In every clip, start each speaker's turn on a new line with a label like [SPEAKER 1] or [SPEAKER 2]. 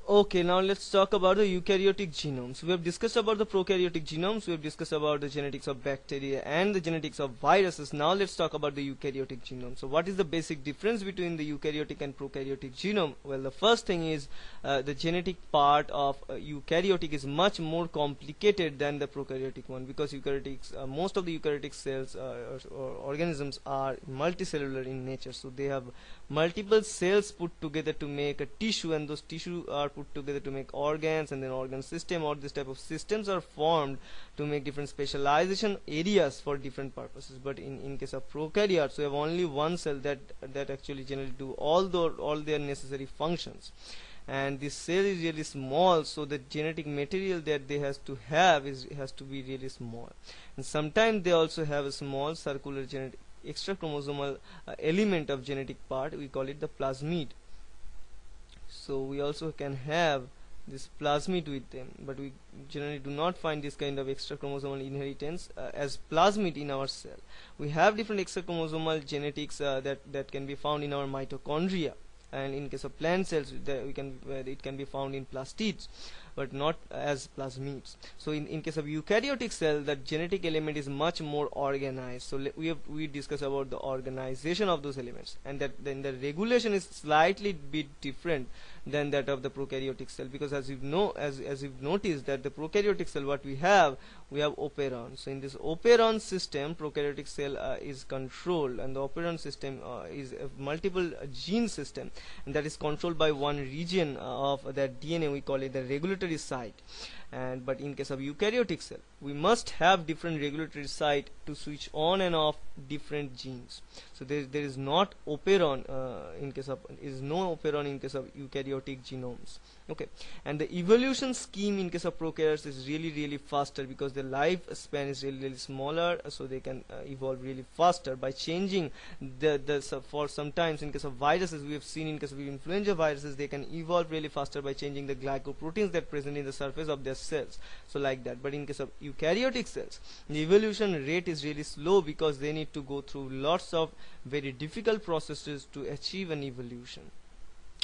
[SPEAKER 1] Okay, now let's talk about the eukaryotic genomes. We have discussed about the prokaryotic genomes, we have discussed about the genetics of bacteria and the genetics of viruses. Now let's talk about the eukaryotic genome. So what is the basic difference between the eukaryotic and prokaryotic genome? Well, the first thing is the genetic part of eukaryotic is much more complicated than the prokaryotic one, because most of the eukaryotic cells or organisms are multicellular in nature, so they have multiple cells put together to make a tissue, and those tissue are put together to make organs, and then organ system, or this type of systems are formed to make different specialization areas for different purposes. But in case of prokaryotes, we have only one cell that actually generally do all their necessary functions, and this cell is really small, so the genetic material that they has to be really small, and sometimes they also have a small circular genetic extra chromosomal element of genetic part. We call it the plasmid. So we also can have this plasmid with them, but we generally do not find this kind of extra chromosomal inheritance as plasmid in our cell. We have different extra chromosomal genetics that can be found in our mitochondria, and in case of plant cells it can be found in plastids, but not as plasmids. So in case of eukaryotic cell, the genetic element is much more organized. So we discuss about the organization of those elements, and that then the regulation is slightly bit different than that of the prokaryotic cell, because as you've noticed that the prokaryotic cell, what we have operon. So in this operon system, prokaryotic cell is controlled, and the operon system is a multiple gene system, and that is controlled by one region of that DNA. We call it the regulatory site. And but in case of eukaryotic cell, we must have different regulatory site to switch on and off different genes. So there is not operon in case of eukaryotic genomes. Okay, and the evolution scheme in case of prokaryotes is really faster, because the lifespan is really smaller, so they can evolve really faster by changing for sometimes in case of viruses, we have seen in case of influenza viruses, they can evolve really faster by changing the glycoproteins that present in the surface of their cells, so like that. But in case of eukaryotic cells, the evolution rate is really slow, because they need to go through lots of very difficult processes to achieve an evolution.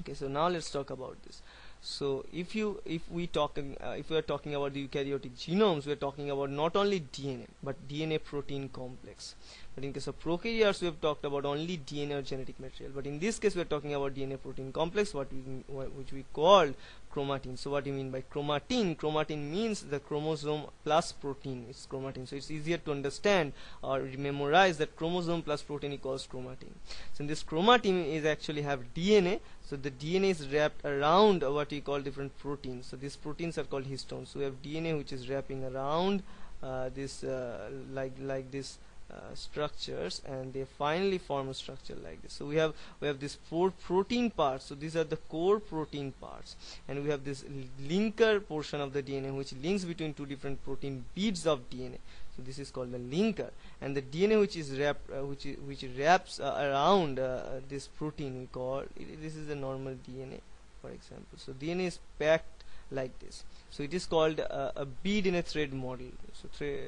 [SPEAKER 1] Okay, so now let's talk about this. So if we are talking about the eukaryotic genomes, we are talking about not only DNA but DNA protein complex. But in case of prokaryotes, we have talked about only DNA or genetic material. But in this case, we are talking about DNA protein complex, which we called chromatin. So what do you mean by chromatin? Chromatin means the chromosome plus protein. It's chromatin. So it's easier to understand or memorize that chromosome plus protein equals chromatin. So in this chromatin is actually have DNA. So the DNA is wrapped around what we call different proteins. So these proteins are called histones. So we have DNA which is wrapping around this like this structures, and they finally form a structure like this. So we have these 4 protein parts. So these are the core protein parts, and we have this linker portion of the DNA which links between 2 different protein beads of DNA. So this is called the linker, and the DNA which is wrapped which wraps around this protein, we call this is the normal DNA, for example. So DNA is packed like this. So it is called a bead in a thread model.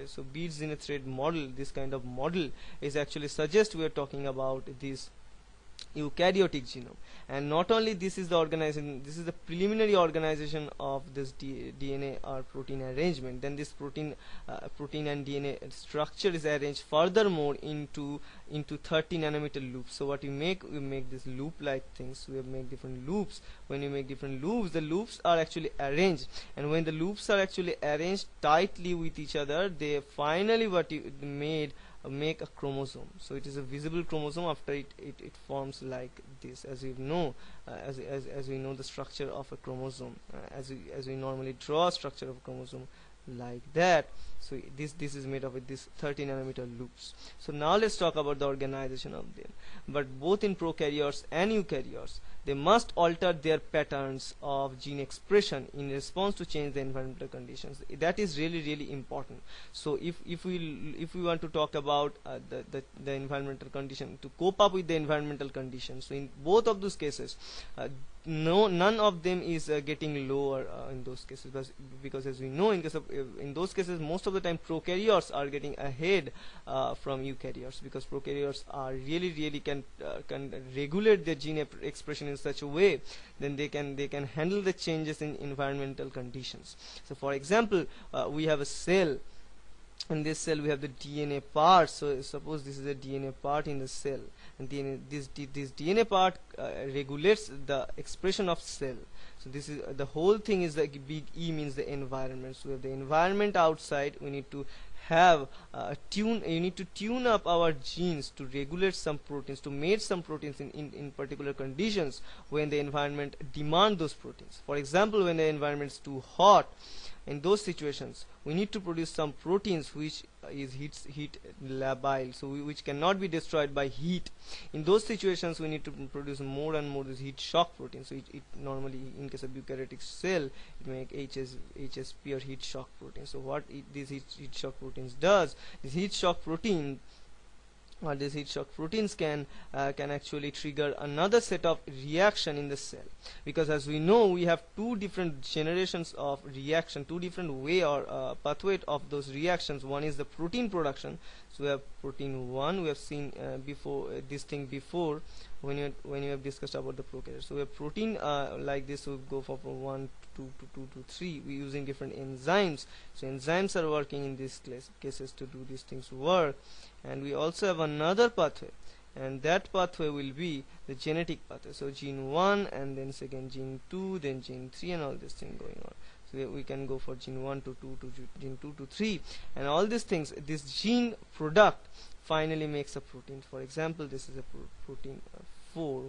[SPEAKER 1] So beads in a thread model, this kind of model is actually suggests we are talking about this eukaryotic genome. And not only this is the organization, this is the preliminary organization of this DNA or protein arrangement. Then this protein and DNA structure is arranged furthermore into 30 nanometer loops. So what we make this loop like things. We make different loops. When you make different loops, the loops are actually arranged, and when the loops are actually arranged tightly with each other, they finally make a chromosome. So it is a visible chromosome after it forms like this, as we know as we know the structure of a chromosome, as we normally draw a structure of a chromosome like that. So this is made of with this 30 nanometer loops. So now let's talk about the organization of them. But both in prokaryotes and eukaryotes, they must alter their patterns of gene expression in response to change the environmental conditions. That is really important. So if we want to talk about the environmental condition, to cope up with the environmental conditions, so in both of those cases none of them is getting lower in those cases, because as we know, in case of in those cases most of the time prokaryotes are getting ahead from eukaryotes, because prokaryotes are really can regulate their gene expression in such a way, then they can handle the changes in environmental conditions. So for example, we have a cell. In this cell we have the DNA part. So suppose this is a DNA part in the cell, and this DNA part regulates the expression of cell. So this is the whole thing is the big E means the environment. So we have the environment outside. We need to have you need to tune up our genes to regulate some proteins, to make some proteins in particular conditions when the environment demand those proteins. For example, when the environment is too hot, in those situations we need to produce some proteins which is heat labile, so which cannot be destroyed by heat. In those situations we need to produce more and more these heat shock proteins. So it normally, in case of eukaryotic cell, it make HSP or heat shock protein. So what these heat shock proteins does, this heat shock protein these heat shock proteins can actually trigger another set of reaction in the cell, because as we know we have two different generations of reaction, two different way or pathway of those reactions. One is the protein production. So we have protein 1, we have seen before this thing before when you have discussed about the prokaryotes. So we have protein like this, we go for 1 to 2 to 3, we using different enzymes. So enzymes are working in these cases to do these things work. And we also have another pathway, and that pathway will be the genetic pathway. So gene 1, and then second gene 2, then gene 3, and all this thing going on. So we can go for gene 1 to 2 to gene 2 to 3, and all these things, this gene product finally makes a protein. For example, this is a protein 4,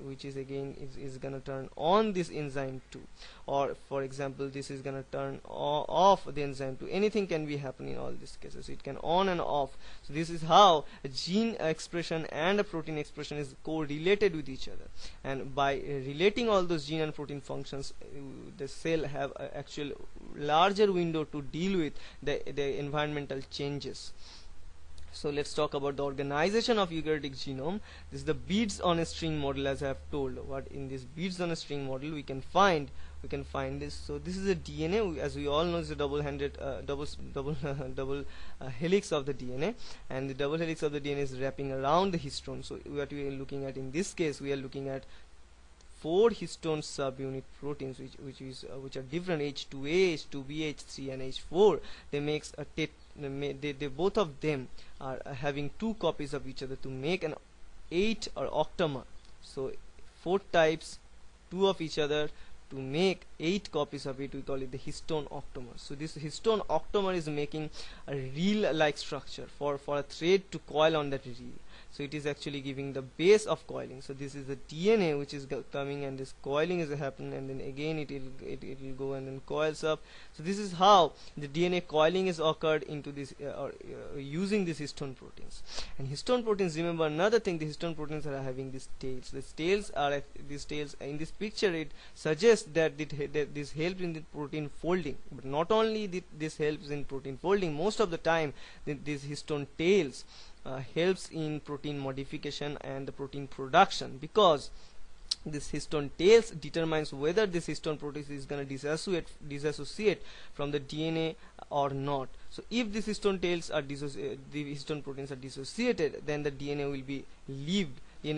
[SPEAKER 1] which is again is gonna turn on this enzyme 2, or for example this is gonna turn off the enzyme 2. Anything can be happening in all these cases, it can on and off. So this is how a gene expression and a protein expression is correlated with each other, and by relating all those gene and protein functions, the cell have a actual larger window to deal with the environmental changes. So let's talk about the organization of eukaryotic genome. This is the beads on a string model, as I have told. What in this beads on a string model we can find this. So this is a DNA, as we all know, is a double helix of the DNA, and the double helix of the DNA is wrapping around the histone. So what we are looking at in this case, we are looking at 4 histone subunit proteins, which are different: H2A, H2B, H3, and H4. They makes a they both of them are having 2 copies of each other to make an 8 or octamer. So 4 types, 2 of each other, to make 8 copies of it. We call it the histone octamer. So this histone octamer is making a reel like structure for a thread to coil on that reel. So it is actually giving the base of coiling. So this is the DNA which is coming, and this coiling is happening, and then again it will go and then coils up. So this is how the DNA coiling is occurred into this using these histone proteins. And histone proteins, remember another thing, the histone proteins are having these tails. These tails in this picture, it suggests that this helps in the protein folding. But not only this helps in protein folding, most of the time these histone tails helps in protein modification and the protein production, because this histone tails determines whether this histone protein is going to disassociate from the DNA or not. So if these histone tails are the histone proteins are dissociated, then the DNA will be relieved, and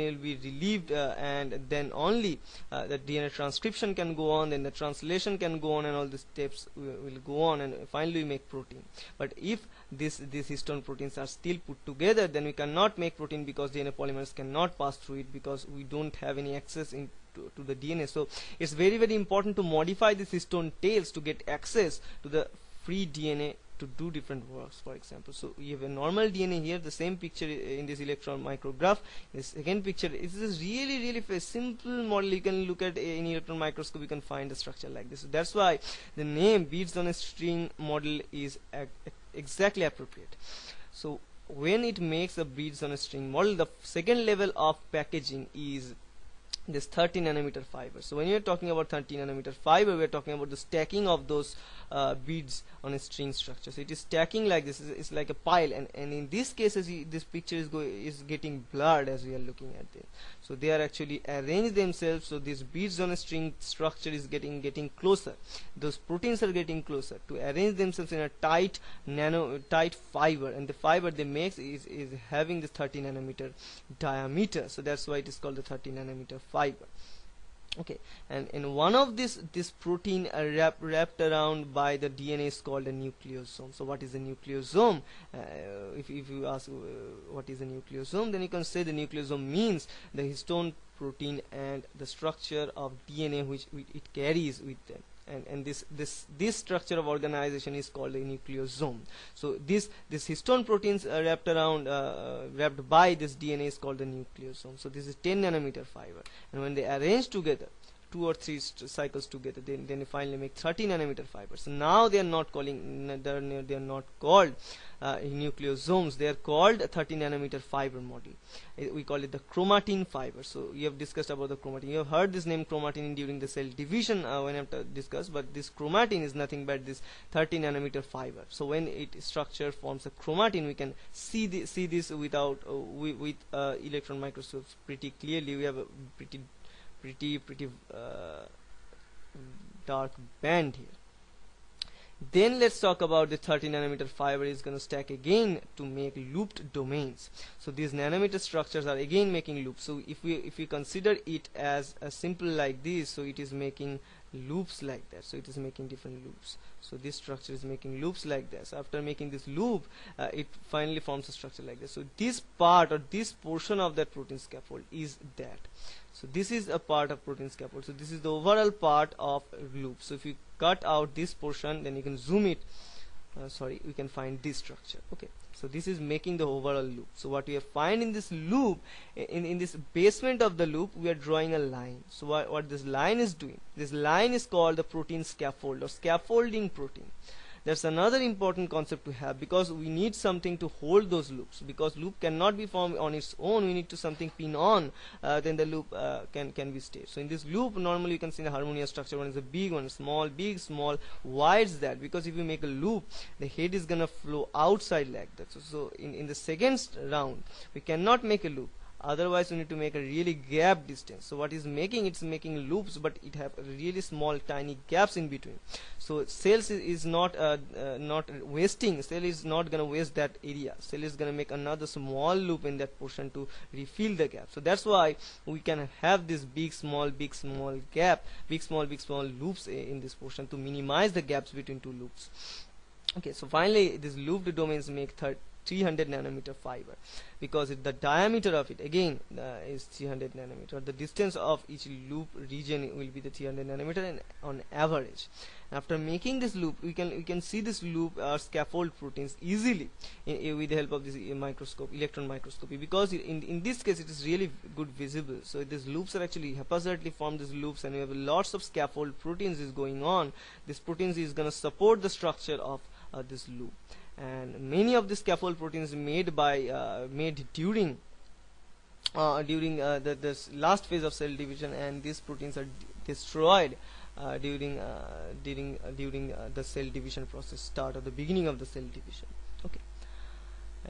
[SPEAKER 1] then only the DNA transcription can go on, then the translation can go on, and all the steps will go on, and finally we make protein. But if these histone proteins are still put together, then we cannot make protein, because DNA polymers cannot pass through it, because we don't have any access to the DNA. So it's very important to modify these histone tails to get access to the free DNA to do different works. For example, so you have a normal DNA here, the same picture in this electron micrograph. The second picture is this really a simple model. You can look at in electron microscope, you can find a structure like this. So that's why the name beads on a string model is exactly appropriate. So when it makes a beads on a string model, the second level of packaging is this 30 nanometer fiber. So when you are talking about 30 nanometer fiber, we are talking about the stacking of those beads on a string structure. So it is stacking like this. It's like a pile, and in this case, this picture is getting blurred as we are looking at this. So they are actually arranged themselves. So these beads on a string structure is getting closer. Those proteins are getting closer to arrange themselves in a tight fiber, and the fiber they make is having this 30 nanometer diameter. So that's why it is called the 30 nanometer fiber. Okay, and in one of this protein wrapped around by the DNA is called a nucleosome. So what is a nucleosome? If you ask what is a nucleosome, then you can say the nucleosome means the histone protein and the structure of DNA which it carries with them. And this structure of organization is called a nucleosome. So this histone proteins wrapped by this DNA is called the nucleosome. So this is 10 nanometer fiber, and when they arrange together 2 or 3 cycles together, then you finally make 30 nanometer fibers. So now they are not called nucleosomes, they are called 30 nanometer fiber model. We call it the chromatin fiber. So you have discussed about the chromatin. You have heard this name chromatin during the cell division when I have discussed, but this chromatin is nothing but this 30 nanometer fiber. So when it structure forms a chromatin, we can see this without with electron microscopes pretty clearly. We have a pretty dark band here. Then let's talk about the 30 nanometer fiber is going to stack again to make looped domains. So these nanometer structures are again making loops. So if we consider it as a simple like this, so it is making loops like that. So it is making different loops. So this structure is making loops like this. After making this loop, it finally forms a structure like this. So this part or this portion of that protein scaffold is that. So this is a part of protein scaffold. So this is the overall part of loop. So if you cut out this portion, then you can zoom it. We can find this structure. Okay, so this is making the overall loop. So what we have find in this loop, in this basement of the loop, we are drawing a line. So what this line is doing, this line is called the protein scaffold or scaffolding protein. That's another important concept to have, because we need something to hold those loops, because loop cannot be formed on its own. We need to something pin on, then the loop can be stayed. So in this loop, normally you can see the harmonious structure. One is a big, one is small, big, small. Why is that? Because if you make a loop, the head is gonna flow outside like that. So in the second round, we cannot make a loop. Otherwise we need to make a really gap distance. So what is making, it's making loops, but it have really small tiny gaps in between. So cells is not wasting. Cell is not gonna waste that area. Cell is gonna make another small loop in that portion to refill the gap. So that's why we can have this big small gap, big small loops in this portion to minimize the gaps between two loops. Okay, so finally these looped domains make 300 nanometer fiber, because the diameter of it again is 300 nanometer. The distance of each loop region will be the 300 nanometer and on average. After making this loop, we can see this loop scaffold proteins easily with the help of this electron microscopy, because in this case it is really good visible. So these loops are actually haphazardly formed, these loops, and we have lots of scaffold proteins is going on. This proteins is going to support the structure of this loop. And many of the scaffold proteins made during the last phase of cell division, and these proteins are destroyed during the cell division process start, or the beginning of the cell division. Okay,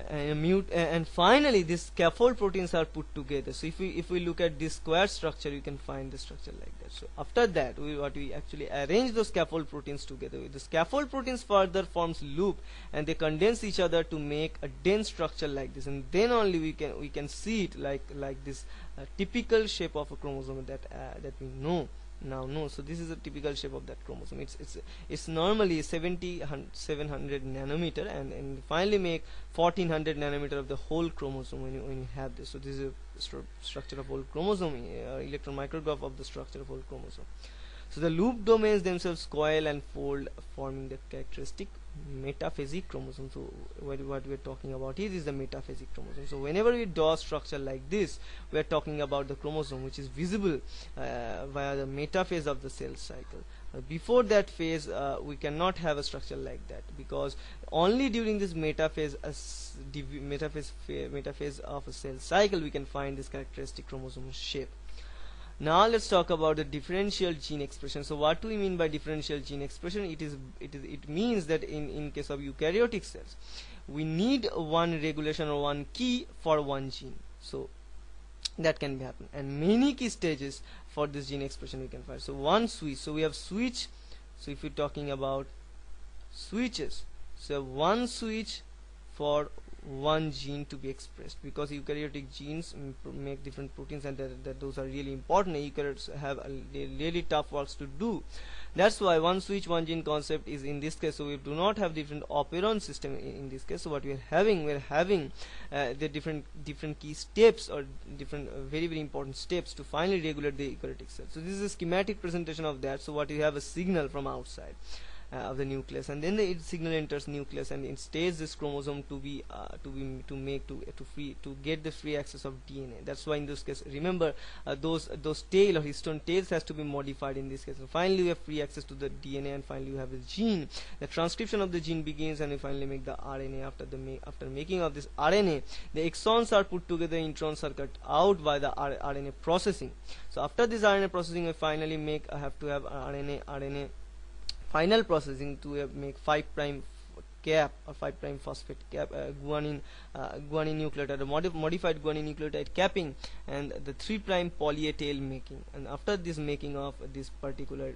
[SPEAKER 1] and finally these scaffold proteins are put together. So if we look at this square structure, you can find the structure like that. So after that, we actually arrange those scaffold proteins together. The scaffold proteins further forms loop, and they condense each other to make a dense structure like this, and then only we can see it like this typical shape of a chromosome that we know now. So this is a typical shape of that chromosome. It's normally 700 nanometer, and finally make 1400 nanometer of the whole chromosome when you have this. So this is a structure of whole chromosome, electron micrograph of the structure of whole chromosome. So the loop domains themselves coil and fold, forming the characteristic metaphasic chromosome. So what we are talking about here is the metaphasic chromosome. So whenever we draw a structure like this, we are talking about the chromosome which is visible via the metaphase of the cell cycle. Before that phase, we cannot have a structure like that, because only during this metaphase of a cell cycle we can find this characteristic chromosome shape. Now let's talk about the differential gene expression. So what do we mean by differential gene expression? It means that in case of eukaryotic cells, we need one regulation or one key for one gene. So that can be happen, and many key stages for this gene expression we can find. So one switch. So we have switch. So if you're talking about switches, so one switch for one gene to be expressed, because eukaryotic genes make different proteins, and those are really important. Eukaryotes have really tough works to do. That's why one switch one gene concept is in this case. So we do not have different operon system in this case. So what we're having the different key steps, or different very important steps to finally regulate the eukaryotic cell. So this is a schematic presentation of that. So what you have a signal from outside of the nucleus, and then the signal enters nucleus, and it stays this chromosome to get the free access of DNA. That's why in this case, remember, those tail or histone tails has to be modified in this case. So finally we have free access to the DNA, and finally you have a gene. The transcription of the gene begins, and we finally make the RNA. After making of this RNA, the exons are put together, introns are cut out by the RNA processing. So after this RNA processing, we finally have to have RNA final processing to make 5' cap or 5' phosphate cap, guanine nucleotide, or modified guanine nucleotide capping, and the 3' poly A tail making. And after this making of this particular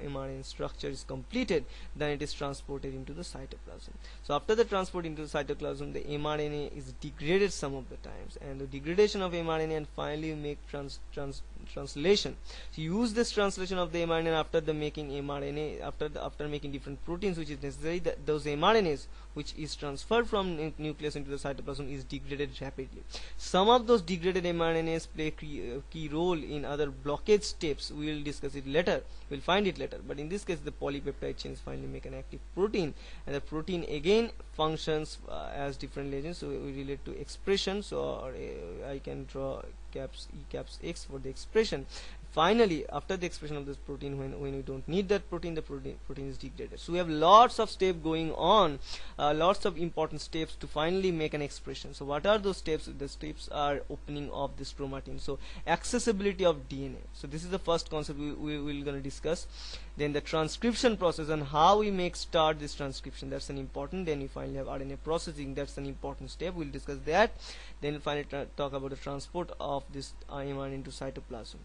[SPEAKER 1] mRNA structure is completed, then it is transported into the cytoplasm. So after the transport into the cytoplasm, the mRNA is degraded some of the times, and the degradation of mRNA, and finally you make translation. So you use this translation of the mRNA after the making mRNA, after making different proteins which is necessary, that those mRNAs which is transferred from nucleus into the cytoplasm is degraded rapidly. Some of those degraded mRNAs play a key role in other blockade steps. We will discuss it later, we'll find it later, but in this case the polypeptide chains finally make an active protein, and the protein again functions as different legends. So we relate to expression. So I can draw caps E caps X for the expression. Finally, after the expression of this protein, when we don't need that protein, the protein is degraded. So we have lots of steps going on, lots of important steps to finally make an expression. So what are those steps? The steps are opening of this chromatin. So accessibility of DNA. So this is the first concept we will gonna discuss. Then the transcription process, and how we start this transcription, that's an important. Then we finally have RNA processing, that's an important step, we'll discuss that. Then we'll finally talk about the transport of this mRNA into cytoplasm.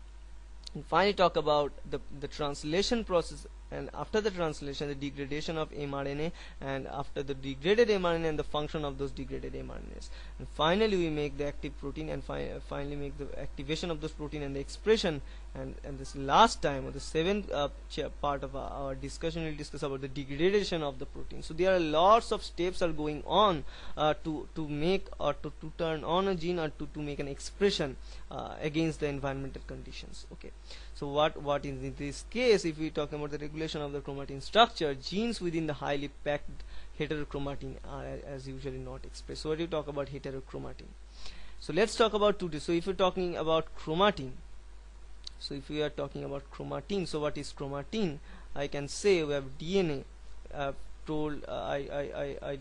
[SPEAKER 1] And finally talk about the translation process, and after the translation, the degradation of mRNA, and after the degraded mRNA and the function of those degraded mRNAs. And finally we make the active protein, and finally make the activation of those protein and the expression. And this last time, or the seventh part of our discussion, we'll discuss about the degradation of the protein. So there are lots of steps are going on to make, or to turn on a gene, or to make an expression against the environmental conditions. Okay, so what in this case, if we talk about the regulation of the chromatin structure, genes within the highly packed heterochromatin are as usually not expressed. So what do you talk about heterochromatin? So let's talk about two. So if you're talking about chromatin, so if we are talking about chromatin, so what is chromatin? I can say we have DNA. I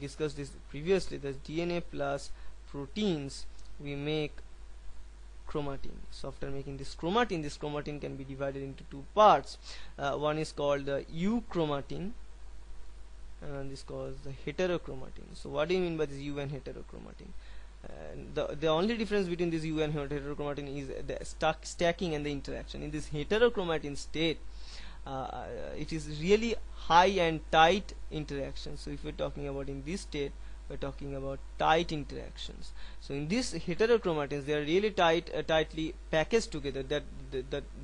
[SPEAKER 1] discussed this previously. There's DNA plus proteins, we make chromatin. So after making this chromatin can be divided into two parts. One is called the euchromatin, and this is called the heterochromatin. So what do you mean by this U and heterochromatin? The only difference between this U and heterochromatin is the stacking and the interaction. In this heterochromatin state, it is really high and tight interaction. So if we're talking about in this state, we're talking about tight interactions. So in these heterochromatins, they are really tightly packaged together, that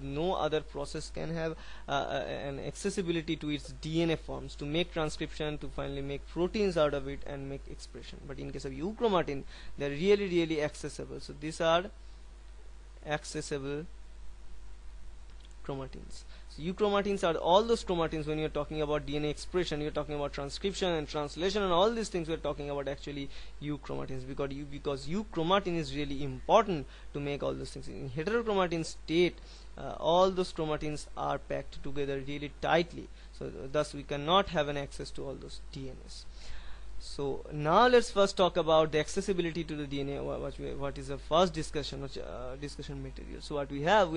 [SPEAKER 1] no other process can have an accessibility to its DNA forms to make transcription, to finally make proteins out of it and make expression. But in case of euchromatin, they are really accessible. So these are accessible chromatins. So euchromatins are all those chromatins. When you're talking about DNA expression, you're talking about transcription and translation and all these things, we're talking about actually euchromatins, because euchromatin is really important to make all those things. In heterochromatin state, all those chromatins are packed together really tightly, so thus we cannot have an access to all those DNAs. So now let's first talk about the accessibility to the DNA. What is the first discussion discussion material? So what we have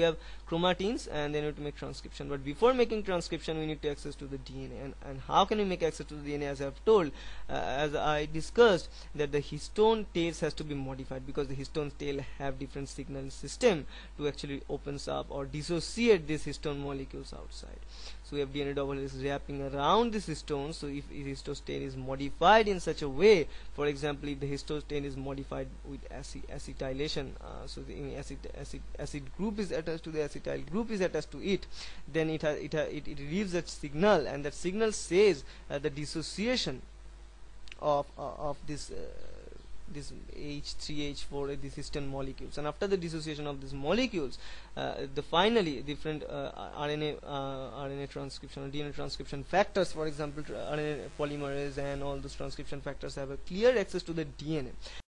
[SPEAKER 1] chromatins, and then we have to make transcription. But before making transcription, we need to access to the DNA. And how can we make access to the DNA? As I have told, as I discussed, that the histone tails has to be modified, because the histone tail have different signal system to actually opens up or dissociate these histone molecules outside. So we have DNA double is wrapping around this histone. So if histone tail is modified in such a way, for example, if the histone tail is modified with acetylation, so the acid group is attached to the acetyl group is attached to it, then it relieves that signal, and that signal says the dissociation of this H3H4 these histone molecules. And after the dissociation of these molecules, finally different RNA transcription or DNA transcription factors, for example RNA polymerase and all those transcription factors, have a clear access to the DNA.